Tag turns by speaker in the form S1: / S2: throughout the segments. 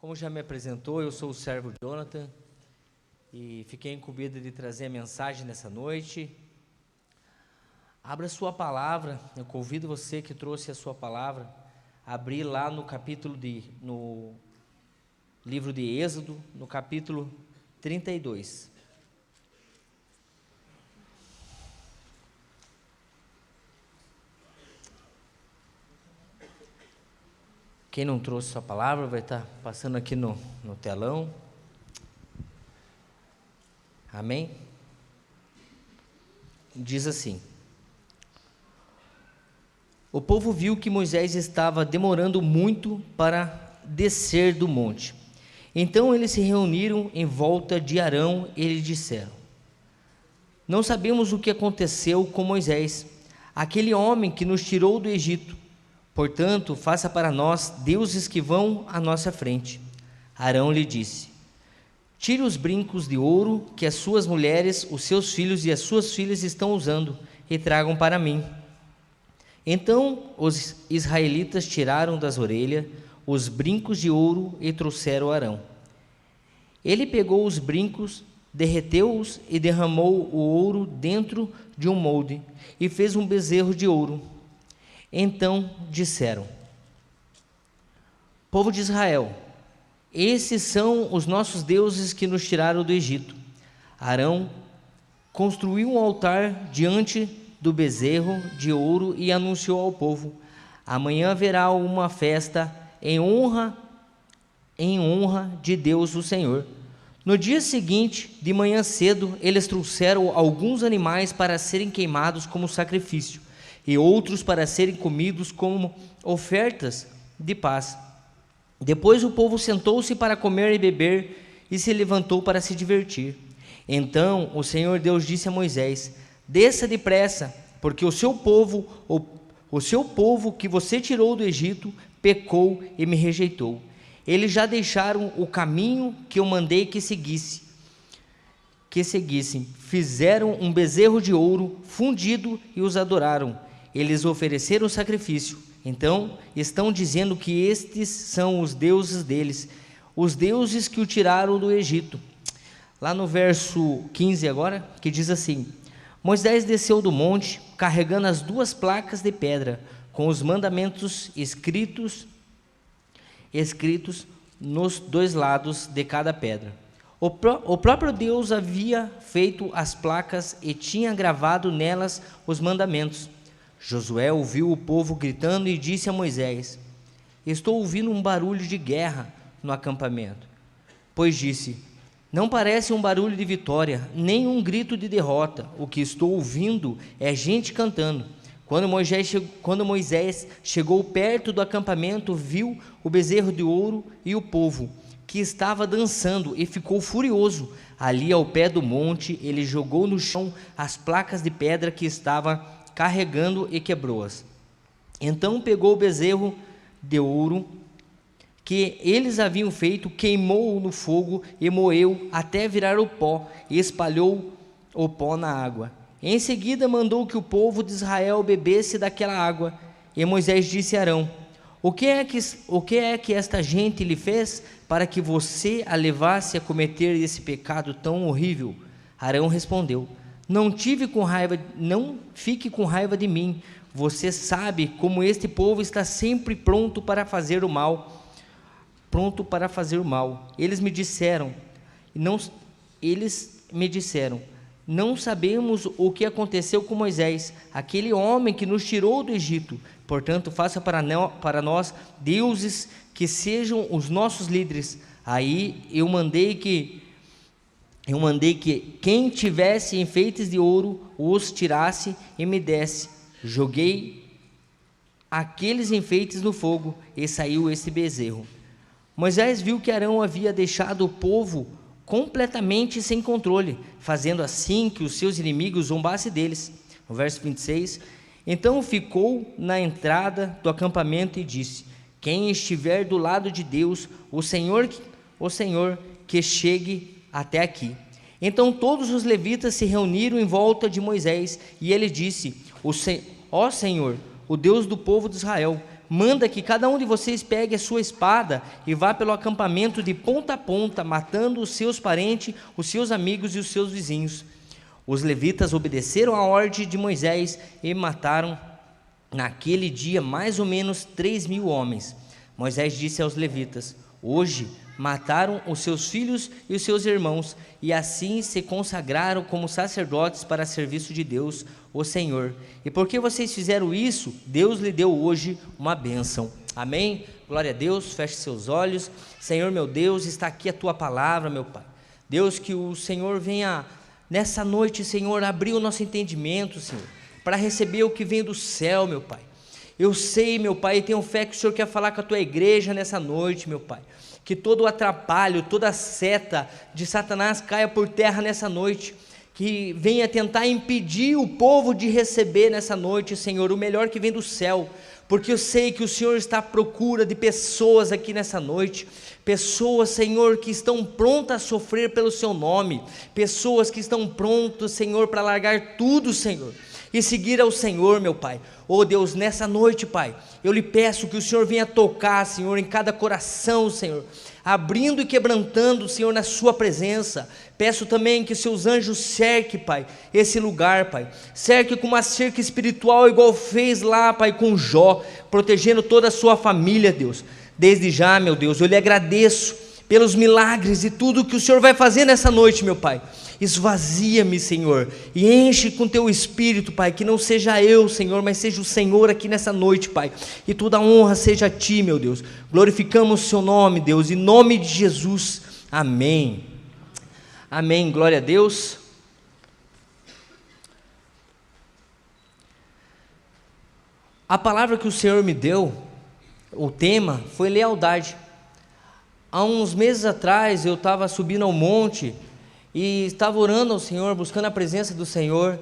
S1: Como já me apresentou, eu sou o servo Jonathan e fiquei incumbido de trazer a mensagem nessa noite. Abra sua palavra, eu convido você que trouxe a sua palavra, a abrir lá no livro de Êxodo, no capítulo 32. Quem não trouxe sua palavra vai estar passando aqui no telão. Amém? Diz assim: o povo viu que Moisés estava demorando muito para descer do monte. Então eles se reuniram em volta de Arão e lhe disseram: não sabemos o que aconteceu com Moisés, aquele homem que nos tirou do Egito. Portanto, faça para nós deuses que vão à nossa frente. Arão lhe disse: tire os brincos de ouro que as suas mulheres, os seus filhos e as suas filhas estão usando e tragam para mim. Então os israelitas tiraram das orelhas os brincos de ouro e trouxeram a Arão. Ele pegou os brincos, derreteu-os e derramou o ouro dentro de um molde e fez um bezerro de ouro. Então disseram: povo de Israel, esses são os nossos deuses que nos tiraram do Egito. Arão construiu um altar diante do bezerro de ouro e anunciou ao povo: amanhã haverá uma festa em honra de Deus o Senhor. No dia seguinte, de manhã cedo, eles trouxeram alguns animais para serem queimados como sacrifício, e outros para serem comidos como ofertas de paz. Depois o povo sentou-se para comer e beber, e se levantou para se divertir. Então o Senhor Deus disse a Moisés: desça depressa, porque o seu povo que você tirou do Egito pecou e me rejeitou. Eles já deixaram o caminho que eu mandei que seguissem. Fizeram um bezerro de ouro fundido e os adoraram. Eles ofereceram sacrifício. Então estão dizendo que estes são os deuses deles, os deuses que o tiraram do Egito. Lá no verso 15 agora, que diz assim: Moisés desceu do monte, carregando as 2 placas de pedra, com os mandamentos escritos nos 2 lados de cada pedra. O próprio Deus havia feito as placas e tinha gravado nelas os mandamentos. Josué ouviu o povo gritando e disse a Moisés: estou ouvindo um barulho de guerra no acampamento. Pois disse: não parece um barulho de vitória, nem um grito de derrota. O que estou ouvindo é gente cantando. Quando Moisés chegou perto do acampamento, viu o bezerro de ouro e o povo, que estava dançando, e ficou furioso. Ali ao pé do monte, ele jogou no chão as placas de pedra que estava carregando e quebrou-as. Então pegou o bezerro de ouro que eles haviam feito, queimou-o no fogo e moeu até virar o pó, e espalhou o pó na água. Em seguida mandou que o povo de Israel bebesse daquela água. E Moisés disse a Arão: o que é que esta gente lhe fez para que você a levasse a cometer esse pecado tão horrível? Arão respondeu: não fique com raiva de mim. Você sabe como este povo está sempre pronto para fazer o mal. Eles me disseram: não sabemos o que aconteceu com Moisés, aquele homem que nos tirou do Egito. Portanto, faça para nós deuses que sejam os nossos líderes. Aí eu mandei que quem tivesse enfeites de ouro os tirasse e me desse. Joguei aqueles enfeites no fogo e saiu esse bezerro. Moisés viu que Arão havia deixado o povo completamente sem controle, fazendo assim que os seus inimigos zombassem deles. No verso 26, então ficou na entrada do acampamento e disse: quem estiver do lado de Deus, o Senhor que chegue até aqui. Então todos os levitas se reuniram em volta de Moisés, e ele disse: ó Senhor, o Deus do povo de Israel, manda que cada um de vocês pegue a sua espada e vá pelo acampamento de ponta a ponta, matando os seus parentes, os seus amigos e os seus vizinhos. Os levitas obedeceram à ordem de Moisés e mataram naquele dia mais ou menos 3.000 homens. Moisés disse aos levitas: hoje mataram os seus filhos e os seus irmãos, e assim se consagraram como sacerdotes para serviço de Deus, o Senhor. E porque vocês fizeram isso, Deus lhe deu hoje uma bênção. Amém? Glória a Deus. Feche seus olhos. Senhor meu Deus, está aqui a tua palavra, meu Pai. Deus, que o Senhor venha nessa noite, Senhor, abrir o nosso entendimento, Senhor, para receber o que vem do céu, meu Pai. Eu sei, meu Pai, e tenho fé que o Senhor quer falar com a tua igreja nessa noite, meu Pai. Que todo o atrapalho, toda a seta de Satanás caia por terra nessa noite. Que venha tentar impedir o povo de receber nessa noite, Senhor, o melhor que vem do céu. Porque eu sei que o Senhor está à procura de pessoas aqui nessa noite. Pessoas, Senhor, que estão prontas a sofrer pelo seu nome. Pessoas que estão prontas, Senhor, para largar tudo, Senhor, e seguir ao Senhor, meu Pai. Oh Deus, nessa noite, Pai, eu lhe peço que o Senhor venha tocar, Senhor, em cada coração, Senhor, abrindo e quebrantando, Senhor, na sua presença. Peço também que seus anjos cerquem, Pai, esse lugar, Pai, cerque com uma cerca espiritual, igual fez lá, Pai, com Jó, protegendo toda a sua família, Deus. Desde já, meu Deus, eu lhe agradeço pelos milagres e tudo que o Senhor vai fazer nessa noite, meu Pai. Esvazia-me, Senhor, e enche com teu Espírito, Pai, que não seja eu, Senhor, mas seja o Senhor aqui nessa noite, Pai, e toda a honra seja a Ti, meu Deus. Glorificamos o Seu nome, Deus, em nome de Jesus, amém. Amém, glória a Deus. A palavra que o Senhor me deu, o tema, foi lealdade. Há uns meses atrás, eu estava subindo ao monte, e estava orando ao Senhor, buscando a presença do Senhor,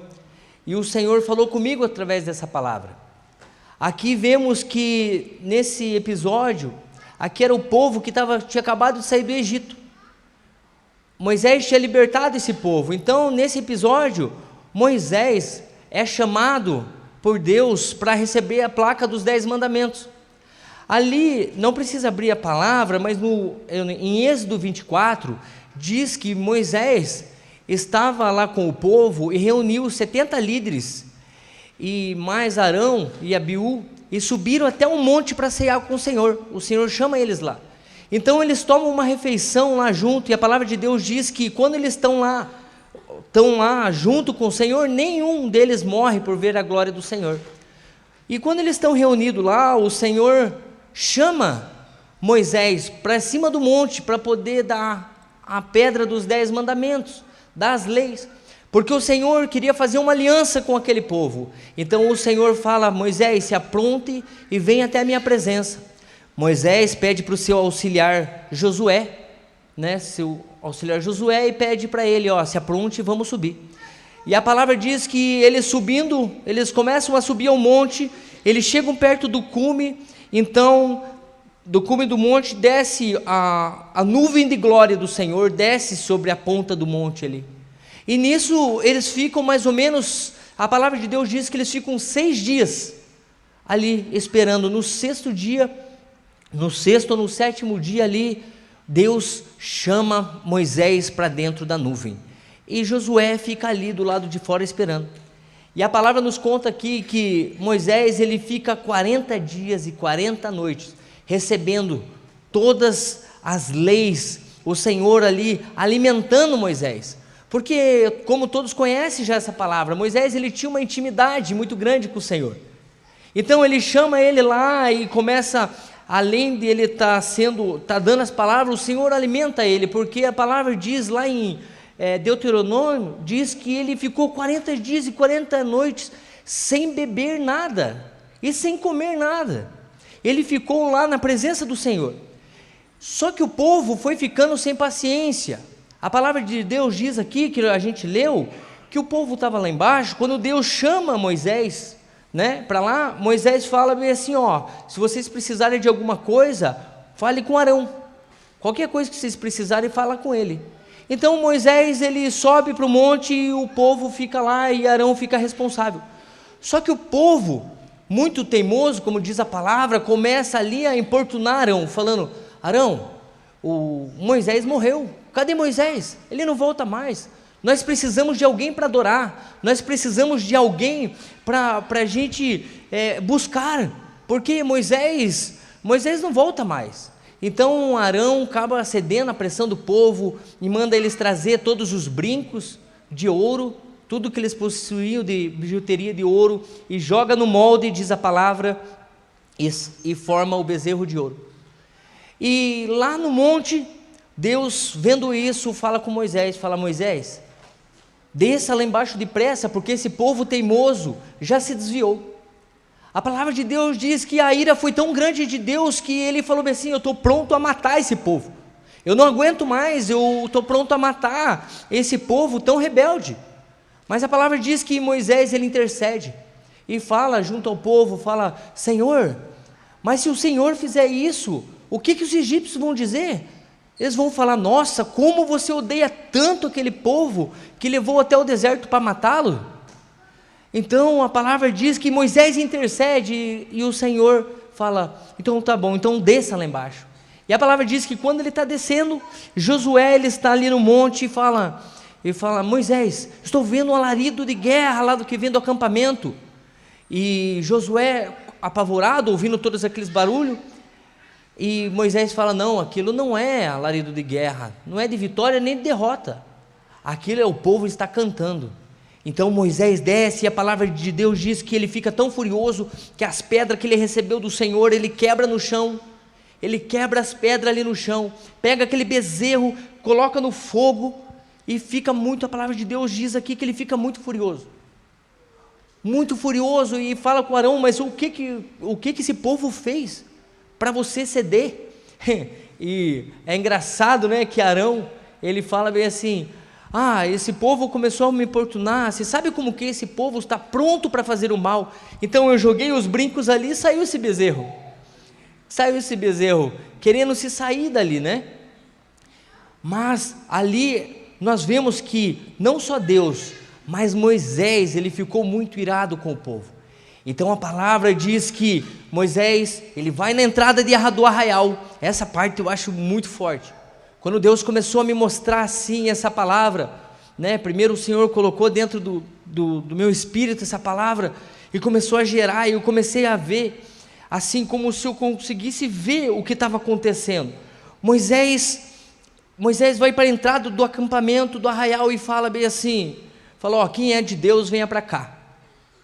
S1: e o Senhor falou comigo através dessa palavra. Aqui vemos que nesse episódio, aqui era o povo que tinha acabado de sair do Egito. Moisés tinha libertado esse povo. Então nesse episódio, Moisés é chamado por Deus para receber a placa dos 10 mandamentos. Ali, não precisa abrir a palavra, mas em Êxodo 24, diz que Moisés estava lá com o povo e reuniu 70 líderes, e mais Arão e Abiú, e subiram até um monte para cear com o Senhor. O Senhor chama eles lá. Então eles tomam uma refeição lá junto, e a palavra de Deus diz que quando eles estão lá junto com o Senhor, nenhum deles morre por ver a glória do Senhor. E quando eles estão reunidos lá, o Senhor chama Moisés para cima do monte para poder dar a pedra dos 10 mandamentos, das leis, porque o Senhor queria fazer uma aliança com aquele povo. Então o Senhor fala: Moisés, se apronte e venha até a minha presença. Moisés pede para o seu auxiliar Josué, seu auxiliar Josué, e pede para ele: se apronte e vamos subir. E a palavra diz que eles começam a subir ao monte, eles chegam perto do cume, então do cume do monte desce a nuvem de glória do Senhor, desce sobre a ponta do monte ali, e nisso eles ficam mais ou menos, a palavra de Deus diz que eles ficam 6 dias ali esperando. No sexto ou no sétimo dia ali, Deus chama Moisés para dentro da nuvem, e Josué fica ali do lado de fora esperando. E a palavra nos conta aqui que Moisés ele fica 40 dias e 40 noites recebendo todas as leis, o Senhor ali alimentando Moisés, porque como todos conhecem já essa palavra, Moisés ele tinha uma intimidade muito grande com o Senhor. Então ele chama ele lá e começa, além de ele tá dando as palavras, o Senhor alimenta ele, porque a palavra diz lá em Deuteronômio, diz que ele ficou 40 dias e 40 noites sem beber nada e sem comer nada. Ele ficou lá na presença do Senhor. Só que o povo foi ficando sem paciência. A palavra de Deus diz aqui, que a gente leu, que o povo estava lá embaixo. Quando Deus chama Moisés para lá, Moisés fala bem assim: se vocês precisarem de alguma coisa, fale com Arão. Qualquer coisa que vocês precisarem, fala com ele. Então Moisés ele sobe para o monte, e o povo fica lá, e Arão fica responsável. Só que o povo muito teimoso, como diz a palavra, começa ali a importunar Arão, falando: Arão, o Moisés morreu, cadê Moisés? Ele não volta mais. Nós precisamos de alguém para adorar, nós precisamos de alguém para a gente buscar, porque Moisés não volta mais. Então Arão acaba cedendo à pressão do povo e manda eles trazer todos os brincos de ouro, tudo que eles possuíam de bijuteria de ouro, e joga no molde, diz a palavra, e forma o bezerro de ouro. E lá no monte, Deus, vendo isso, fala com Moisés, fala: Moisés, desça lá embaixo depressa, porque esse povo teimoso já se desviou. A palavra de Deus diz que a ira foi tão grande de Deus, que ele falou assim: eu estou pronto a matar esse povo, eu não aguento mais, eu estou pronto a matar esse povo tão rebelde. Mas a palavra diz que Moisés, ele intercede, e fala junto ao povo, fala: Senhor, mas se o Senhor fizer isso, o que os egípcios vão dizer? Eles vão falar: nossa, como você odeia tanto aquele povo, que levou até o deserto para matá-lo. Então a palavra diz que Moisés intercede, e o Senhor fala: então tá bom, então desça lá embaixo. E a palavra diz que quando ele está descendo, Josué, ele está ali no monte, e fala: Moisés, estou vendo um alarido de guerra lá do que vem do acampamento. E Josué, apavorado, ouvindo todos aqueles barulhos, e Moisés fala: não, aquilo não é alarido de guerra, não é de vitória nem de derrota, aquilo é o povo está cantando. Então Moisés desce, e a palavra de Deus diz que ele fica tão furioso, que as pedras que ele recebeu do Senhor, ele quebra no chão, ele quebra as pedras ali no chão, pega aquele bezerro, coloca no fogo, e fica muito, a palavra de Deus diz aqui que ele fica muito furioso, e fala com Arão: mas o que esse povo fez para você ceder? E é engraçado, né, que Arão, ele fala bem assim: esse povo começou a me importunar, você sabe como que esse povo está pronto para fazer o mal, então eu joguei os brincos ali, e saiu esse bezerro, querendo se sair dali, né? Mas ali nós vemos que não só Deus, mas Moisés, ele ficou muito irado com o povo. Então a palavra diz que Moisés, ele vai na entrada do arraial. Essa parte eu acho muito forte. Quando Deus começou a me mostrar assim essa palavra, né? Primeiro o Senhor colocou dentro do meu espírito essa palavra, e começou a gerar, e eu comecei a ver, assim como se eu conseguisse ver o que estava acontecendo. Moisés vai para a entrada do acampamento, do arraial, e fala bem assim, quem é de Deus, venha para cá,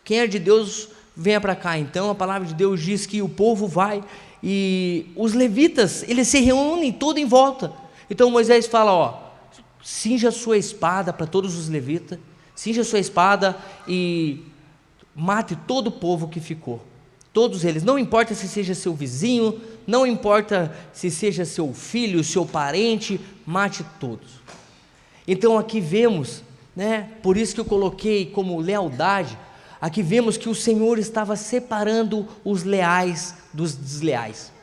S1: quem é de Deus, venha para cá. Então a palavra de Deus diz que o povo vai, e os levitas, eles se reúnem todo em volta. Então Moisés fala: cinja sua espada, para todos os levitas, cinja sua espada e mate todo o povo que ficou, todos eles, não importa se seja seu vizinho, não importa se seja seu filho, seu parente, mate todos. Então aqui vemos, né, por isso que eu coloquei como lealdade, aqui vemos que o Senhor estava separando os leais dos desleais.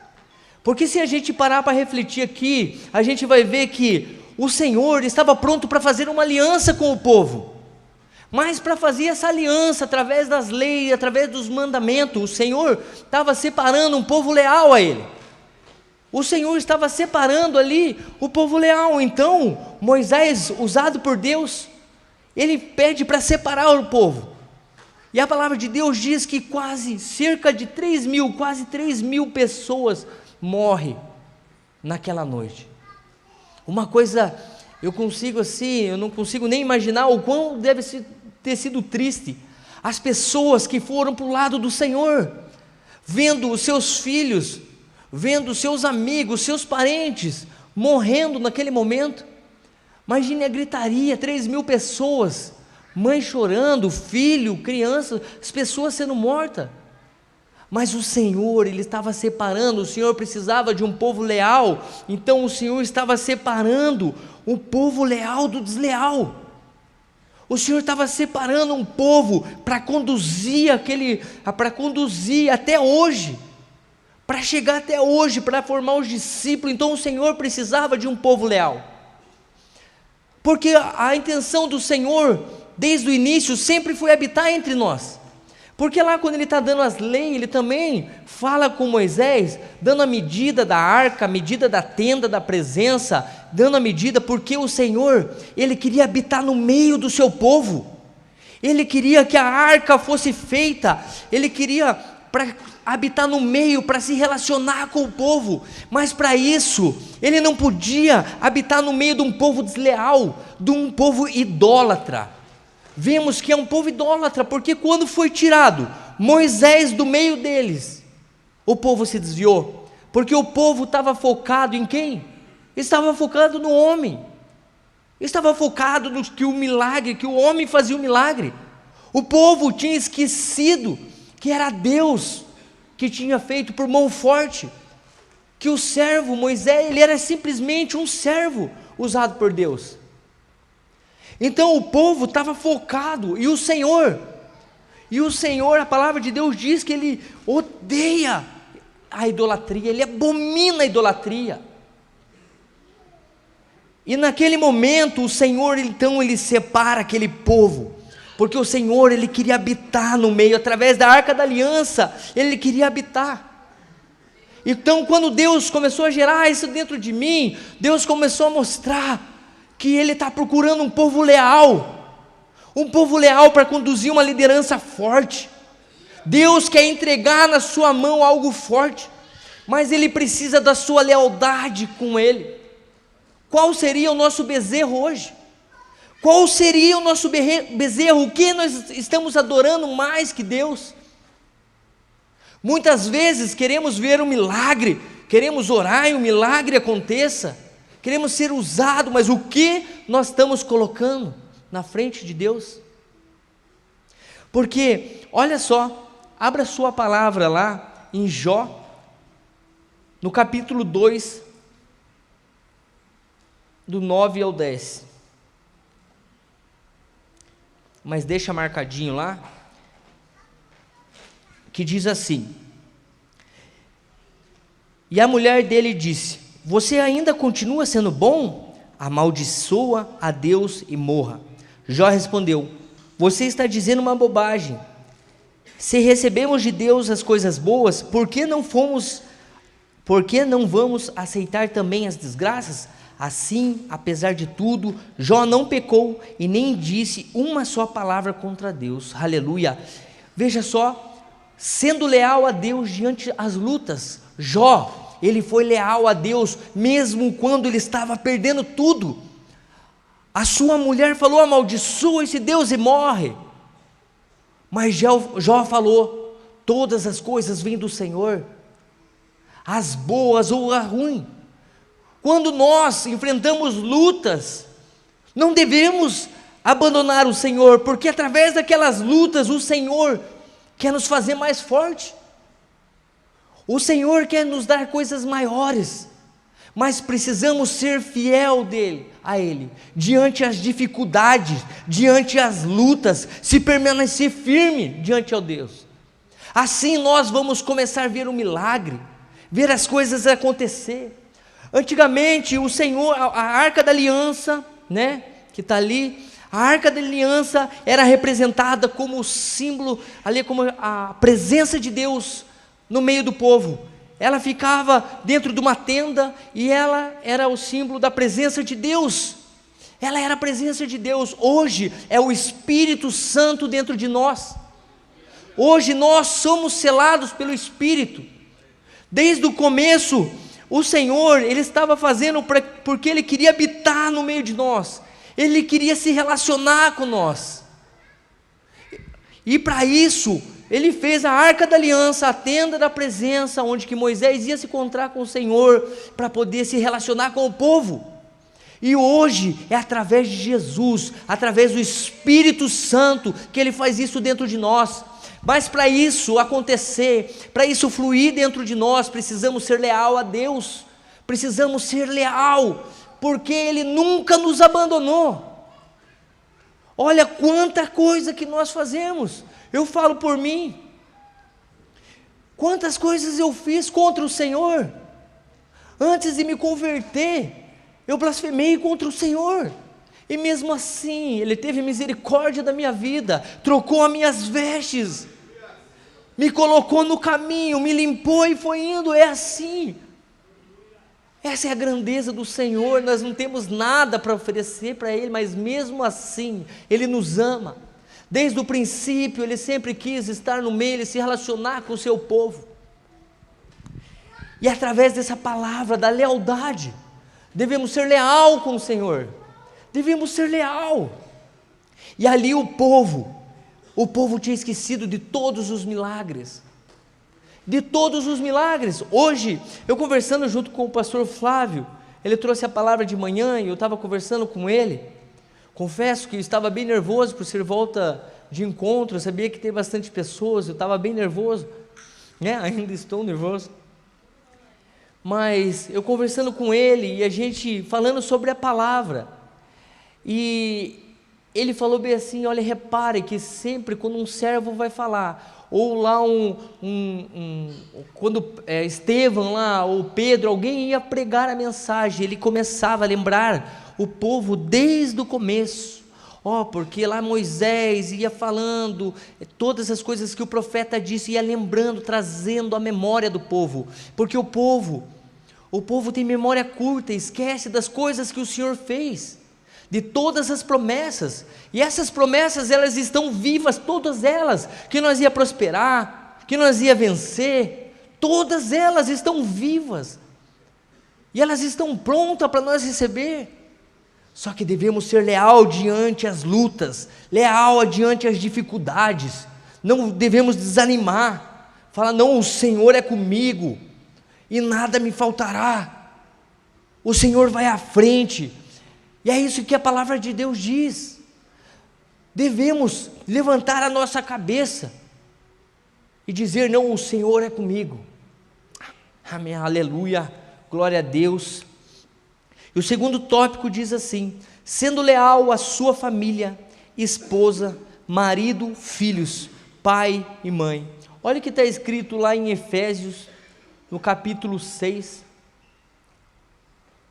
S1: Porque se a gente parar para refletir aqui, a gente vai ver que o Senhor estava pronto para fazer uma aliança com o povo, mas para fazer essa aliança através das leis, através dos mandamentos, o Senhor estava separando um povo leal a Ele. O Senhor estava separando ali o povo leal. Então Moisés, usado por Deus, ele pede para separar o povo. E a palavra de Deus diz que cerca de 3 mil pessoas morrem naquela noite. Uma coisa, eu não consigo nem imaginar o quão deve ter sido triste as pessoas que foram para o lado do Senhor, vendo os seus filhos, vendo os seus amigos, seus parentes morrendo naquele momento. Imagine a gritaria, 3 mil pessoas, mãe chorando, filho, criança, as pessoas sendo mortas. Mas o Senhor, Ele estava separando, o Senhor precisava de um povo leal, então o Senhor estava separando o povo leal do desleal. O Senhor estava separando um povo para conduzir até hoje, para chegar até hoje, para formar os discípulos. Então o Senhor precisava de um povo leal, porque a intenção do Senhor, desde o início, sempre foi habitar entre nós. Porque lá quando ele está dando as leis, ele também fala com Moisés, dando a medida da arca, a medida da tenda da presença, dando a medida, porque o Senhor, Ele queria habitar no meio do seu povo, Ele queria que a arca fosse feita, Ele queria habitar no meio, para se relacionar com o povo, mas para isso, Ele não podia habitar no meio de um povo desleal, de um povo idólatra. Vemos que é um povo idólatra, porque quando foi tirado Moisés do meio deles, o povo se desviou, porque o povo estava focado em quem? Estava focado no homem, estava focado no que o milagre, que o homem fazia o milagre. O povo tinha esquecido que era Deus que tinha feito por mão forte, que o servo Moisés, ele era simplesmente um servo usado por Deus. Então o povo estava focado, e o Senhor, a palavra de Deus diz que Ele odeia a idolatria, Ele abomina a idolatria. E naquele momento o Senhor, então, Ele separa aquele povo, porque o Senhor, Ele queria habitar no meio, através da Arca da Aliança, Ele queria habitar. Então quando Deus começou a gerar isso dentro de mim, Deus começou a mostrar que Ele está procurando um povo leal para conduzir uma liderança forte. Deus quer entregar na sua mão algo forte, mas Ele precisa da sua lealdade com Ele. Qual seria o nosso bezerro hoje? Qual seria o nosso bezerro? O que nós estamos adorando mais que Deus? Muitas vezes queremos ver um milagre, queremos orar e um milagre aconteça, queremos ser usados, mas o que nós estamos colocando na frente de Deus? Porque, olha só, abra sua palavra lá em Jó, no capítulo 2, do 9 ao 10. Mas deixa marcadinho lá, que diz assim: e a mulher dele disse: você ainda continua sendo bom? Amaldiçoa a Deus e morra. Jó respondeu: você está dizendo uma bobagem. Se recebemos de Deus as coisas boas, por que não vamos aceitar também as desgraças? Assim, apesar de tudo, Jó não pecou e nem disse uma só palavra contra Deus. Aleluia. Veja só, sendo leal a Deus diante das lutas, Jó, ele foi leal a Deus, mesmo quando ele estava perdendo tudo. A sua mulher falou: amaldiçoa esse Deus e morre. Mas Jó falou: todas as coisas vêm do Senhor, as boas ou as ruins. Quando nós enfrentamos lutas, não devemos abandonar o Senhor, porque através daquelas lutas, o Senhor quer nos fazer mais forte. O Senhor quer nos dar coisas maiores, mas precisamos ser fiel a Ele, diante as dificuldades, diante as lutas, se permanecer firme diante ao Deus. Assim nós vamos começar a ver o milagre, ver as coisas acontecer. Antigamente o Senhor, a Arca da Aliança, né, que está ali, a Arca da Aliança era representada como o símbolo, ali como a presença de Deus no meio do povo. Ela ficava dentro de uma tenda e ela era o símbolo da presença de Deus. Ela era a presença de Deus. Hoje é o Espírito Santo dentro de nós. Hoje nós somos selados pelo Espírito. Desde o começo, o Senhor, Ele estava fazendo porque Ele queria habitar no meio de nós. Ele queria se relacionar com nós. E para isso, Ele fez a Arca da Aliança, a tenda da presença, onde que Moisés ia se encontrar com o Senhor, para poder se relacionar com o povo. E hoje é através de Jesus, através do Espírito Santo, que Ele faz isso dentro de nós. Mas para isso acontecer, para isso fluir dentro de nós, precisamos ser leal a Deus, precisamos ser leal, porque Ele nunca nos abandonou. Olha quanta coisa que nós fazemos. Eu falo por mim, quantas coisas eu fiz contra o Senhor. Antes de me converter, eu blasfemei contra o Senhor, e mesmo assim Ele teve misericórdia da minha vida, trocou as minhas vestes, me colocou no caminho, me limpou e foi indo. É assim. Essa é a grandeza do Senhor. Nós não temos nada para oferecer para Ele, mas mesmo assim, Ele nos ama. Desde o princípio, Ele sempre quis estar no meio, Ele se relacionar com o seu povo. E através dessa palavra, da lealdade, devemos ser leal com o Senhor. Devemos ser leal. E ali o povo tinha esquecido de todos os milagres. De todos os milagres. Hoje, eu conversando junto com o pastor Flávio, ele trouxe a palavra de manhã e eu estava conversando com ele. Confesso que eu estava bem nervoso por ser volta de encontro, eu sabia que tem bastante pessoas, eu estava bem nervoso, né? Ainda estou nervoso. Mas eu conversando com ele e a gente falando sobre a palavra. E ele falou bem assim: olha, repare que sempre quando um servo vai falar, ou lá quando Estevão lá, ou Pedro, alguém ia pregar a mensagem, ele começava a lembrar o povo desde o começo. Porque lá Moisés ia falando todas as coisas que o profeta disse, ia lembrando, trazendo a memória do povo, porque o povo tem memória curta, esquece das coisas que o Senhor fez, de todas as promessas, e essas promessas elas estão vivas, todas elas, que nós ia prosperar, que nós ia vencer, todas elas estão vivas, e elas estão prontas para nós receber, só que devemos ser leal diante as lutas, leal diante as dificuldades, não devemos desanimar, falar, não, o Senhor é comigo, e nada me faltará, o Senhor vai à frente. E é isso que a palavra de Deus diz. Devemos levantar a nossa cabeça e dizer, não, o Senhor é comigo. Amém, aleluia, glória a Deus. E o segundo tópico diz assim: sendo leal à sua família, esposa, marido, filhos, pai e mãe. Olha o que está escrito lá em Efésios, no capítulo 6,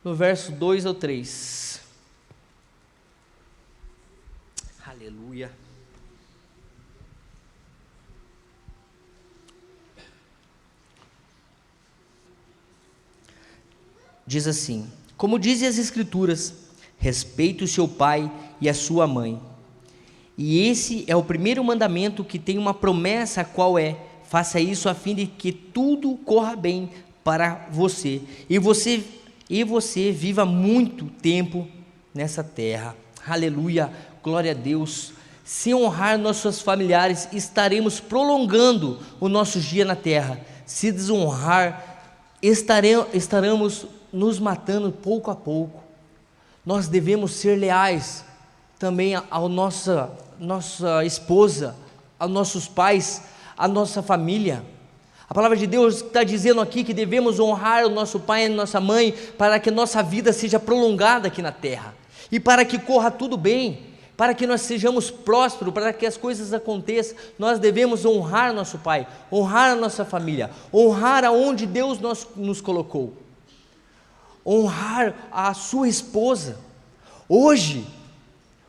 S1: no verso 2 ao 3. Aleluia. Diz assim: como dizem as Escrituras, respeite o seu pai e a sua mãe. E esse é o primeiro mandamento que tem uma promessa, a qual é: faça isso a fim de que tudo corra bem para você, e você viva muito tempo nessa terra. Aleluia, glória a Deus. Se honrar nossos familiares, estaremos prolongando o nosso dia na terra. Se desonrar, estaremos nos matando pouco a pouco. Nós devemos ser leais também à nossa esposa, aos nossos pais, à nossa família. A palavra de Deus está dizendo aqui que devemos honrar o nosso pai e a nossa mãe, para que a nossa vida seja prolongada aqui na terra, e para que corra tudo bem, para que nós sejamos prósperos, para que as coisas aconteçam. Nós devemos honrar nosso pai, honrar a nossa família, honrar aonde Deus nos colocou, honrar a sua esposa. Hoje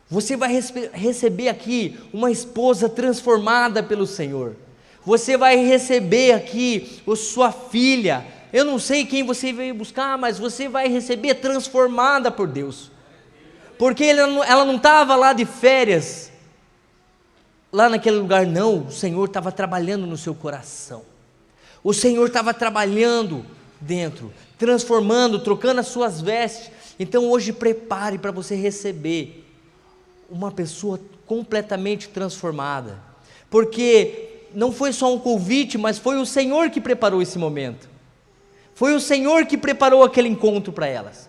S1: você vai receber aqui uma esposa transformada pelo Senhor. Você vai receber aqui a sua filha. Eu não sei quem você veio buscar, mas você vai receber transformada por Deus. Porque ela não estava lá de férias, lá naquele lugar, não. O Senhor estava trabalhando no seu coração. O Senhor estava trabalhando dentro, transformando, trocando as suas vestes. Então hoje prepare para você receber uma pessoa completamente transformada, porque não foi só um convite, mas foi o Senhor que preparou esse momento, foi o Senhor que preparou aquele encontro para elas.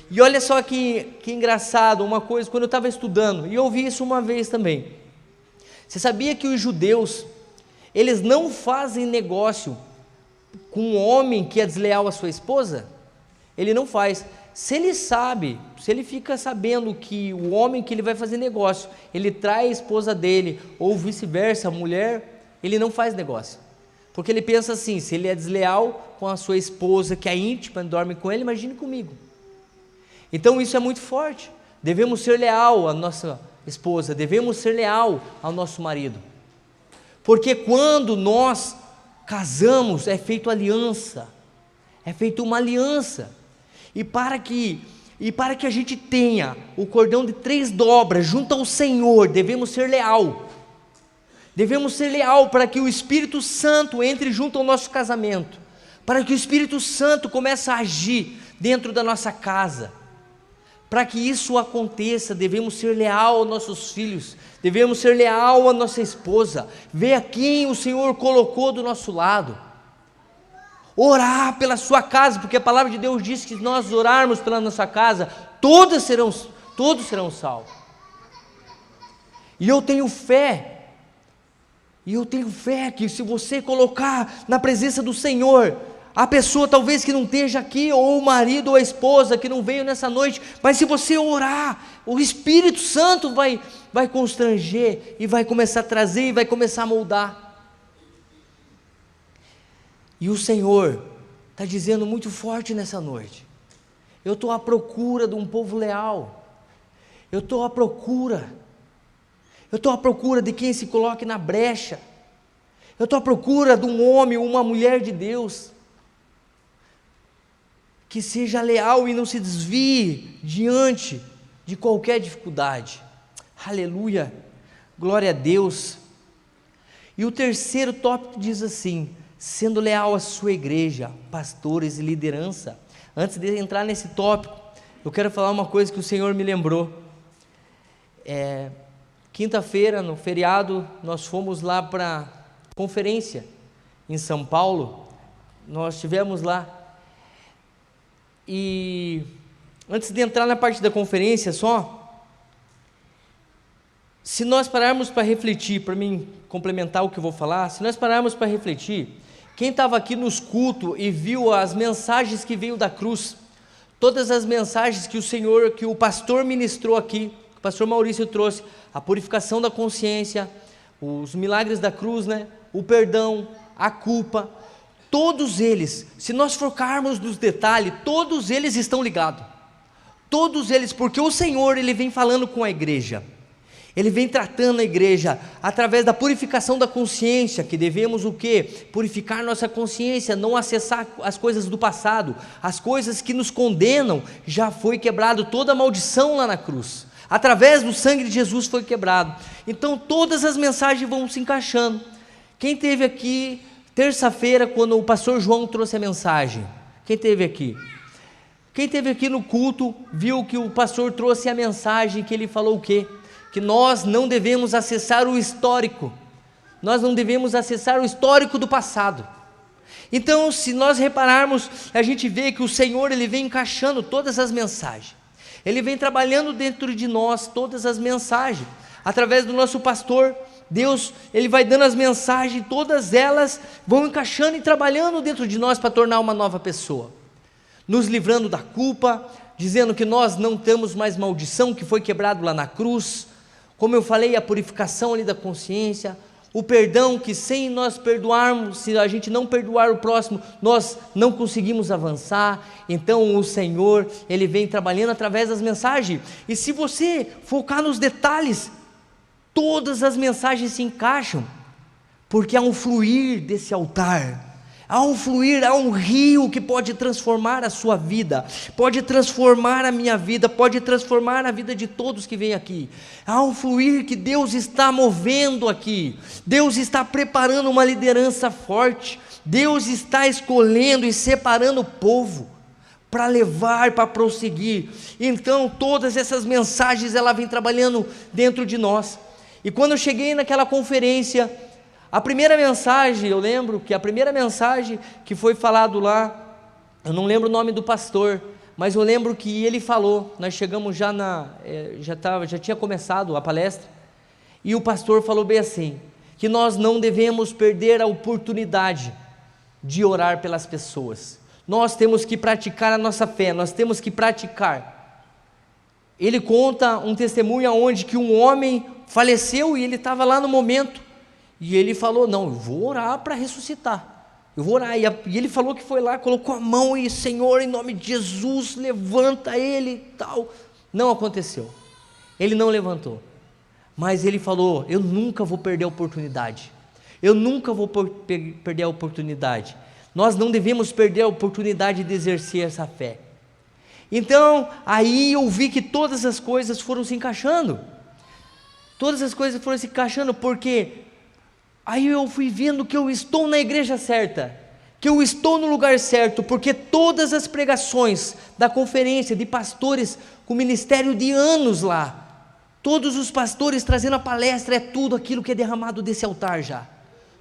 S1: E olha só que engraçado, uma coisa, quando eu estava estudando, e eu ouvi isso uma vez também, você sabia que os judeus, eles não fazem negócio com um homem que é desleal à sua esposa? Ele não faz. Se ele fica sabendo que o homem que ele vai fazer negócio, ele trai a esposa dele, ou vice-versa, a mulher, ele não faz negócio, porque ele pensa assim: se ele é desleal com a sua esposa, que é íntima, dorme com ele, imagine comigo. Então isso é muito forte. Devemos ser leal à nossa esposa, devemos ser leal ao nosso marido, porque quando nós casamos, é feito aliança, é feita uma aliança, e para que a gente tenha o cordão de 3 dobras junto ao Senhor, devemos ser leal para que o Espírito Santo entre junto ao nosso casamento, para que o Espírito Santo comece a agir dentro da nossa casa. Para que isso aconteça, devemos ser leal aos nossos filhos, devemos ser leal à nossa esposa, ver a quem o Senhor colocou do nosso lado, orar pela sua casa, porque a palavra de Deus diz que se nós orarmos pela nossa casa, todos serão salvos. E eu tenho fé que se você colocar na presença do Senhor, a pessoa talvez que não esteja aqui, ou o marido ou a esposa que não veio nessa noite, mas se você orar, o Espírito Santo vai constranger, e vai começar a trazer, e vai começar a moldar. E o Senhor está dizendo muito forte nessa noite: eu estou à procura de um povo leal, eu estou à procura de quem se coloque na brecha, eu estou à procura de um homem ou uma mulher de Deus, que seja leal e não se desvie diante de qualquer dificuldade. Aleluia, glória a Deus. E o terceiro tópico diz assim: sendo leal à sua igreja, pastores e liderança. Antes de entrar nesse tópico, eu quero falar uma coisa que o Senhor me lembrou. Quinta-feira, no feriado, nós fomos lá para conferência em São Paulo, nós estivemos lá, e antes de entrar na parte da conferência se nós pararmos para refletir, para mim complementar o que eu vou falar, se nós pararmos para refletir, quem estava aqui nos cultos e viu as mensagens que veio da cruz, todas as mensagens que o pastor ministrou aqui, que o pastor Maurício trouxe, a purificação da consciência, os milagres da cruz, o perdão, a culpa, todos eles, se nós focarmos nos detalhes, todos eles estão ligados, todos eles, porque o Senhor, Ele vem falando com a igreja, Ele vem tratando a igreja, através da purificação da consciência, que devemos o quê? Purificar nossa consciência, não acessar as coisas do passado, as coisas que nos condenam, já foi quebrado, toda a maldição lá na cruz, através do sangue de Jesus foi quebrado. Então todas as mensagens vão se encaixando. Quem esteve aqui terça-feira, quando o pastor João trouxe a mensagem? Quem esteve aqui? Quem esteve aqui no culto, viu que o pastor trouxe a mensagem, que ele falou o quê? Que nós não devemos acessar o histórico, nós não devemos acessar o histórico do passado. Então, se nós repararmos, a gente vê que o Senhor, Ele vem encaixando todas as mensagens, Ele vem trabalhando dentro de nós todas as mensagens, através do nosso pastor, Deus, Ele vai dando as mensagens, todas elas vão encaixando e trabalhando dentro de nós, para tornar uma nova pessoa, nos livrando da culpa, dizendo que nós não temos mais maldição, que foi quebrado lá na cruz, como eu falei, a purificação ali da consciência, o perdão, que sem nós perdoarmos, se a gente não perdoar o próximo, nós não conseguimos avançar. Então o Senhor, Ele vem trabalhando através das mensagens, e se você focar nos detalhes, todas as mensagens se encaixam, porque há um fluir desse altar, há um fluir, há um rio que pode transformar a sua vida, pode transformar a minha vida, pode transformar a vida de todos que vêm aqui. Há um fluir que Deus está movendo aqui, Deus está preparando uma liderança forte, Deus está escolhendo e separando o povo para levar, para prosseguir. Então todas essas mensagens, ela vem trabalhando dentro de nós. E quando eu cheguei naquela conferência, a primeira mensagem, eu lembro que a primeira mensagem que foi falado lá, eu não lembro o nome do pastor, mas eu lembro que ele falou, nós chegamos já já tinha começado a palestra, e o pastor falou bem assim, que nós não devemos perder a oportunidade de orar pelas pessoas, nós temos que praticar a nossa fé, nós temos que praticar. Ele conta um testemunho onde que um homem faleceu, e ele estava lá no momento, e ele falou, não, eu vou orar para ressuscitar, eu vou orar, e ele falou que foi lá, colocou a mão, e Senhor, em nome de Jesus, levanta ele, e tal. Não aconteceu, ele não levantou, mas ele falou, eu nunca vou perder a oportunidade, Eu nunca vou perder a oportunidade. Nós não devemos perder a oportunidade de exercer essa fé. Então, aí eu vi que todas as coisas foram se encaixando. Todas as coisas foram se encaixando, porque aí eu fui vendo que eu estou na igreja certa, que eu estou no lugar certo, porque todas as pregações da conferência de pastores com ministério de anos lá, todos os pastores trazendo a palestra, é tudo aquilo que é derramado desse altar já.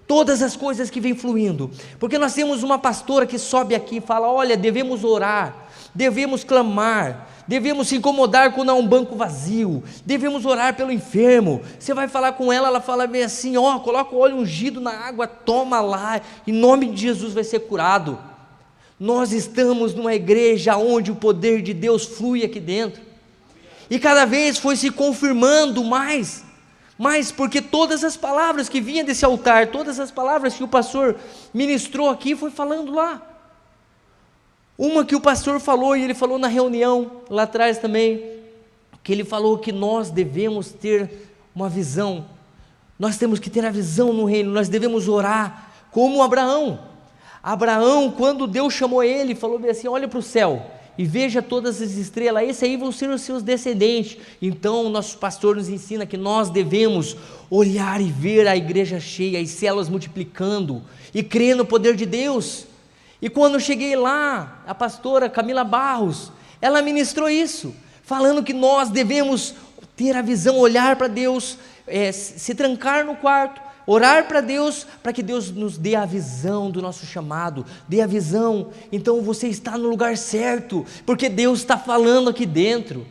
S1: Todas as coisas que vêm fluindo, porque nós temos uma pastora que sobe aqui e fala: olha, devemos orar, devemos clamar, devemos se incomodar quando há um banco vazio, devemos orar pelo enfermo. Você vai falar com ela, ela fala bem assim: ó, coloca o óleo ungido na água, toma lá, em nome de Jesus vai ser curado. Nós estamos numa igreja onde o poder de Deus flui aqui dentro, e cada vez foi se confirmando mais, porque todas as palavras que vinham desse altar, todas as palavras que o pastor ministrou aqui, foi falando lá. Uma que o pastor falou, e ele falou na reunião lá atrás também, que ele falou que nós devemos ter uma visão, nós temos que ter a visão no reino, nós devemos orar como Abraão. Abraão, quando Deus chamou ele, falou bem assim: olha para o céu e veja todas as estrelas, esse aí vão ser os seus descendentes. Então o nosso pastor nos ensina que nós devemos olhar e ver a igreja cheia, as células multiplicando, e crer no poder de Deus. E quando eu cheguei lá, a pastora Camila Barros, ela ministrou isso, falando que nós devemos ter a visão, olhar para Deus, se trancar no quarto, orar para Deus, para que Deus nos dê a visão do nosso chamado, dê a visão. Então você está no lugar certo, porque Deus está falando aqui dentro,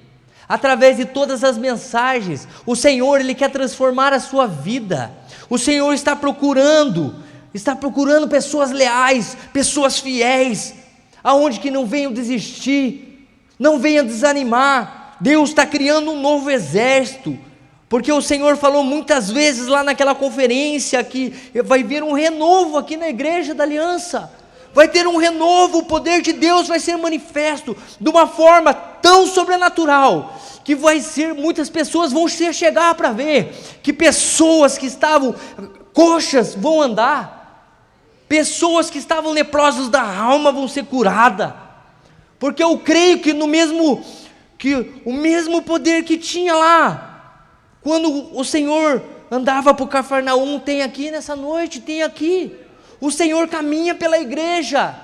S1: através de todas as mensagens. O Senhor, Ele quer transformar a sua vida. O Senhor está procurando pessoas leais, pessoas fiéis, aonde que não venham desistir, não venham desanimar. Deus está criando um novo exército, porque o Senhor falou muitas vezes lá naquela conferência que vai vir um renovo aqui na igreja da aliança, vai ter um renovo, o poder de Deus vai ser manifesto de uma forma tão sobrenatural, que vai ser, muitas pessoas vão chegar para ver, que pessoas que estavam coxas vão andar, pessoas que estavam leprosos da alma vão ser curadas, porque eu creio que o mesmo poder que tinha lá, quando o Senhor andava por Cafarnaum, tem aqui nessa noite, tem aqui. O Senhor caminha pela igreja.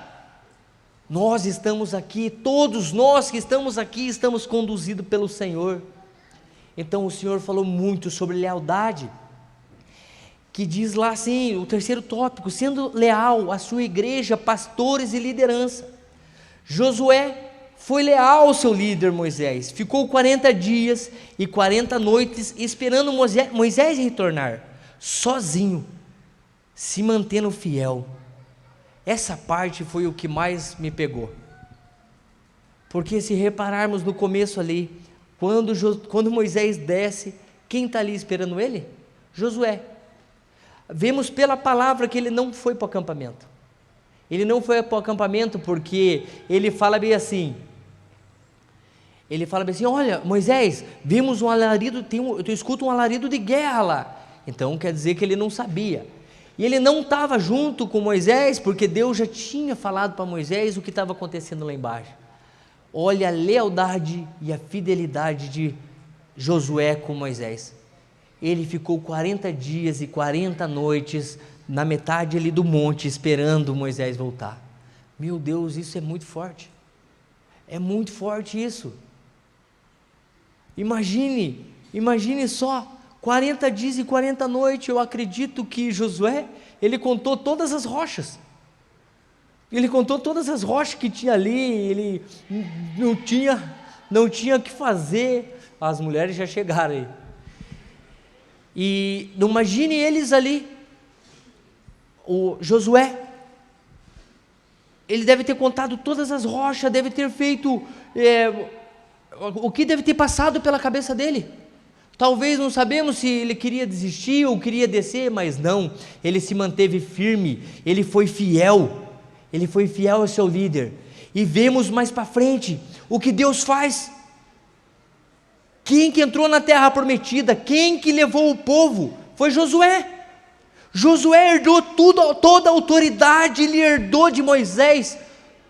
S1: Nós estamos aqui, todos nós que estamos aqui, estamos conduzidos pelo Senhor. Então o Senhor falou muito sobre lealdade, que diz lá assim, o terceiro tópico: sendo leal à sua igreja, pastores e liderança. Josué foi leal ao seu líder Moisés, ficou 40 dias e 40 noites esperando Moisés retornar, sozinho, se mantendo fiel. Essa parte foi o que mais me porque se repararmos no começo ali, quando Moisés desce, quem está ali esperando ele? Josué. Vemos pela palavra que ele não foi para o acampamento. Ele não foi para o acampamento porque ele fala bem assim, olha Moisés, vimos um alarido, eu escuto um alarido de guerra lá. Então quer dizer que ele não sabia, e ele não estava junto com Moisés, porque Deus já tinha falado para Moisés o que estava acontecendo lá embaixo. Olha a lealdade e a fidelidade de Josué com Moisés. Ele ficou 40 dias e 40 noites na metade ali do monte, esperando Moisés voltar. Meu Deus, isso é muito forte isso. Imagine só, 40 dias e 40 noites, eu acredito que Josué, ele contou todas as rochas, que tinha ali, ele não tinha o que fazer, as mulheres já chegaram aí, e imagine eles ali, o Josué, ele deve ter contado todas as rochas, deve ter feito, o que deve ter passado pela cabeça dele. Talvez, não sabemos se ele queria desistir ou queria descer, mas não, ele se manteve firme, ele foi fiel ao seu líder. E vemos mais para frente o que Deus faz. Quem que entrou na terra prometida, quem que levou o povo? Foi Josué. Josué herdou tudo, toda a autoridade, ele herdou de Moisés.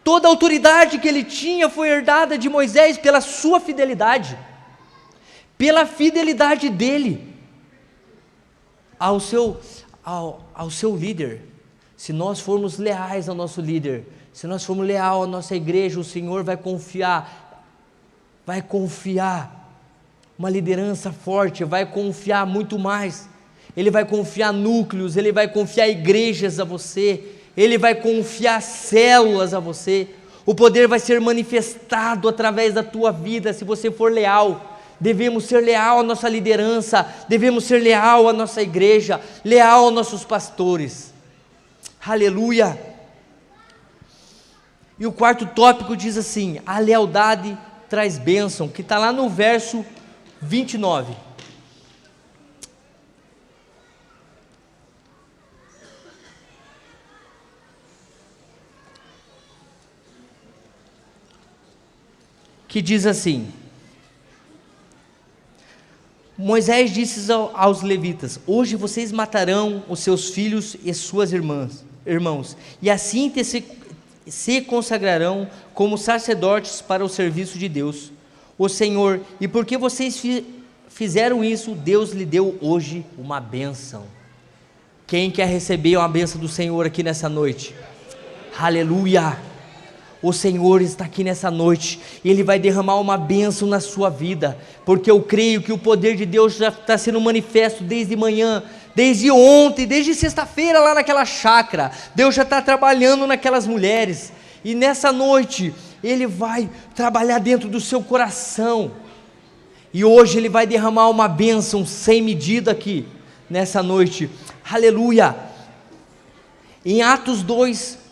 S1: Toda a autoridade que ele tinha foi herdada de Moisés pela sua fidelidade, pela fidelidade dele ao seu líder. Se nós formos leais ao nosso líder, se nós formos leais à nossa igreja, o Senhor vai confiar uma liderança forte, vai confiar muito mais. Ele vai confiar núcleos, Ele vai confiar igrejas a você, Ele vai confiar células a você. O poder vai ser manifestado através da tua vida, se você for leal. Devemos ser leal à nossa liderança, devemos ser leal à nossa igreja, leal aos nossos pastores. Aleluia! E o quarto tópico diz assim: a lealdade traz bênção, que está lá no verso 29. Que diz assim: Moisés disse aos levitas: hoje vocês matarão os seus filhos e suas irmãos, e assim se consagrarão como sacerdotes para o serviço de Deus, o Senhor, e porque vocês fizeram isso, Deus lhe deu hoje uma bênção. Quem quer receber uma bênção do Senhor aqui nessa noite? Aleluia! O Senhor está aqui nessa noite, e Ele vai derramar uma bênção na sua vida, porque eu creio que o poder de Deus já está sendo manifesto desde manhã, desde ontem, desde sexta-feira lá naquela chácara. Deus já está trabalhando naquelas mulheres, e nessa noite Ele vai trabalhar dentro do seu coração, e hoje Ele vai derramar uma bênção sem medida aqui, nessa noite. Aleluia! Em Atos 2,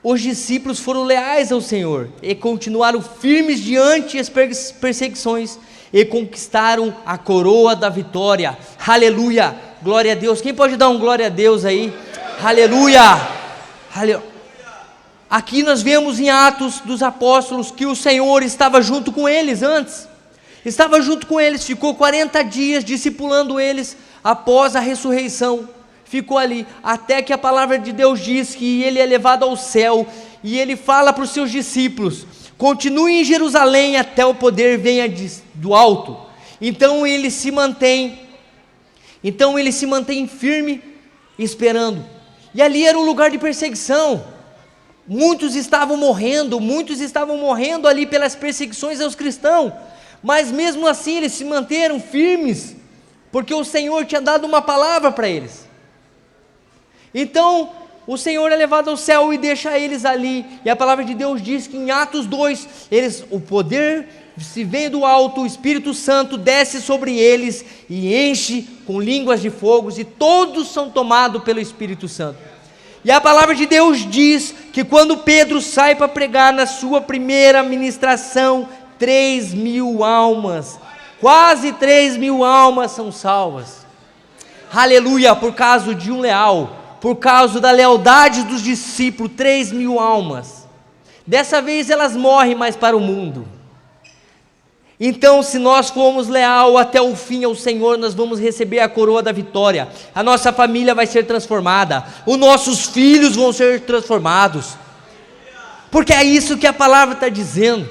S1: os discípulos foram leais ao Senhor e continuaram firmes diante das perseguições e conquistaram a coroa da vitória. Aleluia, glória a Deus. Quem pode dar um glória a Deus aí? Aleluia. Aqui nós vemos em Atos dos Apóstolos que o Senhor estava junto com eles antes, estava junto com eles, ficou 40 dias discipulando eles após a ressurreição. Ficou ali, até que a palavra de Deus diz que ele é levado ao céu, e ele fala para os seus discípulos: continue em Jerusalém até o poder venha do alto. Então ele se mantém firme, esperando, e ali era um lugar de perseguição, muitos estavam morrendo ali pelas perseguições aos cristãos, mas mesmo assim eles se manteram firmes, porque o Senhor tinha dado uma palavra para eles. Então o Senhor é levado ao céu e deixa eles ali, e a palavra de Deus diz que em Atos 2, o poder se vem do alto, o Espírito Santo desce sobre eles e enche com línguas de fogo, e todos são tomados pelo Espírito Santo. E a palavra de Deus diz que quando Pedro sai para pregar na sua primeira ministração, 3.000 almas, quase 3.000 almas são salvas. Aleluia, por causa de um leal, por causa da lealdade dos discípulos, 3.000 almas. Dessa vez elas morrem mais para o mundo. Então, se nós formos leal até o fim ao Senhor, nós vamos receber a coroa da vitória. A nossa família vai ser transformada, os nossos filhos vão ser transformados, porque é isso que a palavra está dizendo.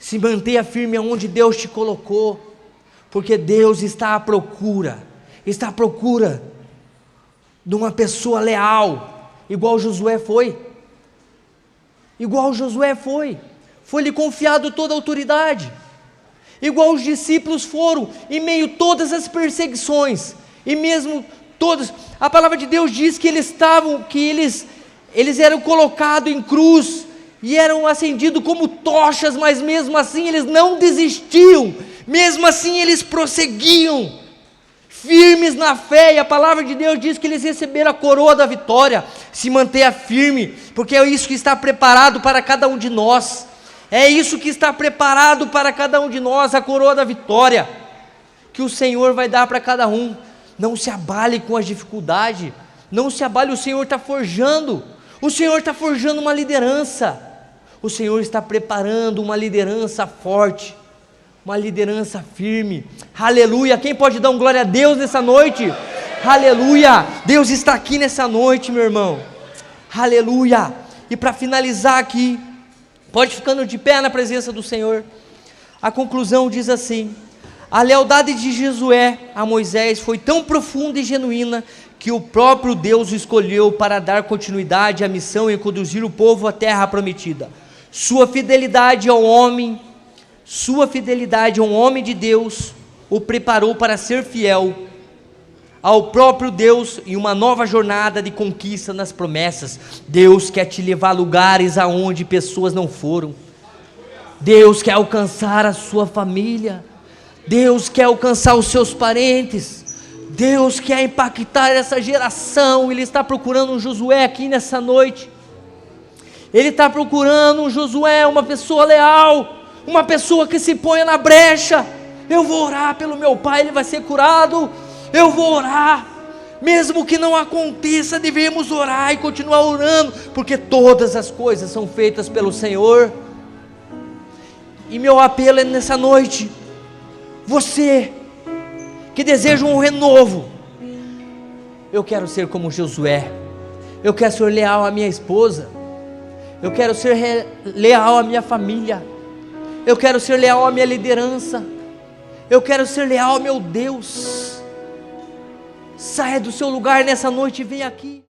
S1: Se mantenha firme aonde Deus te colocou, porque Deus está à procura de uma pessoa leal, igual Josué foi, foi-lhe confiado toda a autoridade, igual os discípulos foram, em meio a todas as perseguições, e mesmo todos, a palavra de Deus diz que eles eram colocados em cruz, e eram acendidos como tochas, mas mesmo assim eles não desistiam, mesmo assim eles prosseguiam, firmes na fé, e a palavra de Deus diz que eles receberam a coroa da vitória. Se mantenha firme, porque é isso que está preparado para cada um de nós, a coroa da vitória, que o Senhor vai dar para cada um. Não se abale com as dificuldades, não se abale, o Senhor está forjando uma liderança, o Senhor está preparando uma liderança forte, uma liderança firme. Aleluia, quem pode dar um glória a Deus nessa noite? Aleluia! Deus está aqui nessa noite, meu irmão. Aleluia! E para finalizar aqui, pode ficando de pé na presença do Senhor. A conclusão diz assim: a lealdade de Josué a Moisés foi tão profunda e genuína que o próprio Deus o escolheu para dar continuidade à missão e conduzir o povo à terra prometida. Sua fidelidade ao homem de Deus o preparou para ser fiel ao próprio Deus em uma nova jornada de conquista nas promessas. Deus quer te levar a lugares aonde pessoas não foram. Deus quer alcançar a sua família. Deus quer alcançar os seus parentes. Deus quer impactar essa geração. Ele está procurando um Josué aqui nessa noite. Ele está procurando um Josué, uma pessoa leal, uma pessoa que se ponha na brecha. Eu vou orar pelo meu pai, ele vai ser curado. Eu vou orar, mesmo que não aconteça, devemos orar e continuar orando, porque todas as coisas são feitas pelo Senhor. E meu apelo é nessa noite: você que deseja um renovo, eu quero ser como Josué, eu quero ser leal à minha esposa, eu quero ser leal à minha família, eu quero ser leal à minha liderança, eu quero ser leal ao meu Deus. Saia do seu lugar nessa noite e vem aqui.